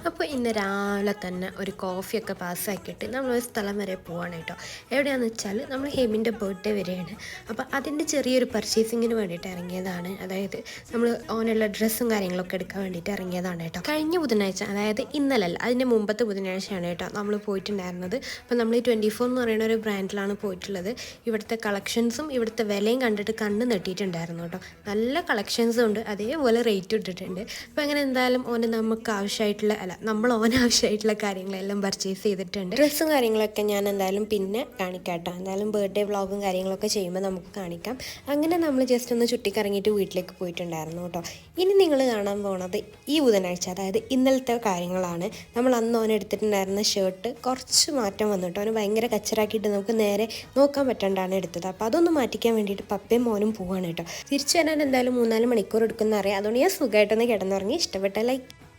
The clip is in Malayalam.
അപ്പോൾ ഇന്ന് രാവിലെ തന്നെ ഒരു കോഫിയൊക്കെ പാസ്സാക്കിയിട്ട് നമ്മളൊരു സ്ഥലം വരെ പോവാണ് കേട്ടോ. എവിടെയാണെന്ന് വെച്ചാൽ നമ്മൾ ഹെമിൻ്റെ ബർത്ത്ഡേ വരെയാണ്. അപ്പോൾ അതിൻ്റെ ചെറിയൊരു പർച്ചേസിങ്ങിന് വേണ്ടിയിട്ട് ഇറങ്ങിയതാണ്. അതായത് നമ്മൾ ഓനുള്ള ഡ്രസ്സും കാര്യങ്ങളൊക്കെ എടുക്കാൻ വേണ്ടിയിട്ട് ഇറങ്ങിയതാണ് കേട്ടോ. കഴിഞ്ഞ ബുധനാഴ്ച, അതായത് ഇന്നലല്ല, അതിൻ്റെ മുമ്പത്തെ ബുധനാഴ്ചയാണ് കേട്ടോ നമ്മൾ പോയിട്ടുണ്ടായിരുന്നത്. അപ്പോൾ നമ്മൾ ഈ 24 എന്ന് പറയുന്ന ഒരു ബ്രാൻഡിലാണ് പോയിട്ടുള്ളത്. ഇവിടുത്തെ കളക്ഷൻസും ഇവിടുത്തെ വിലയും കണ്ടിട്ട് കണ്ണ് നെട്ടിയിട്ടുണ്ടായിരുന്നു കേട്ടോ. നല്ല കളക്ഷൻസും ഉണ്ട്, അതേപോലെ റേറ്റ് ഇട്ടിട്ടുണ്ട്. അപ്പോൾ അങ്ങനെ എന്തായാലും നമുക്ക് ആവശ്യമായിട്ടുള്ള നമ്മൾ ആവശ്യമായിട്ടുള്ള കാര്യങ്ങളെല്ലാം പർച്ചേസ് ചെയ്തിട്ടുണ്ട്. ഡ്രസ്സും കാര്യങ്ങളൊക്കെ ഞാൻ എന്തായാലും പിന്നെ കാണിക്കാം കേട്ടോ. എന്തായാലും ബർത്ത്ഡേ വ്ളോഗും കാര്യങ്ങളൊക്കെ ചെയ്യുമ്പോൾ നമുക്ക് കാണിക്കാം. അങ്ങനെ നമ്മൾ ജസ്റ്റ് ഒന്ന് ചുറ്റിക്കറങ്ങിയിട്ട് വീട്ടിലേക്ക് പോയിട്ടുണ്ടായിരുന്നു കേട്ടോ. ഇനി നിങ്ങൾ കാണാൻ പോണത് ഈ ബുധനാഴ്ച, അതായത് ഇന്നലത്തെ കാര്യങ്ങളാണ്. നമ്മൾ അന്ന് ഓൻ എടുത്തിട്ടുണ്ടായിരുന്ന ഷർട്ട് കുറച്ച് മാറ്റം വന്നിട്ടോ. അവന് ഭയങ്കര കച്ചറാക്കിയിട്ട് നമുക്ക് നേരെ നോക്കാൻ പറ്റാണ്ടാണ് എടുത്തത്. അപ്പോൾ അതൊന്ന് മാറ്റിക്കാൻ വേണ്ടിയിട്ട് പപ്പയും മോനും പോവാണ് കേട്ടോ. തിരിച്ചു വരാൻ എന്തായാലും 3-4 മണിക്കൂർ എടുക്കുന്ന അറിയാം. അതുകൊണ്ട് ഞാൻ സുഖമായിട്ടൊന്ന് കിടന്നുറങ്ങി. ഇഷ്ടപ്പെട്ട ലൈക്ക്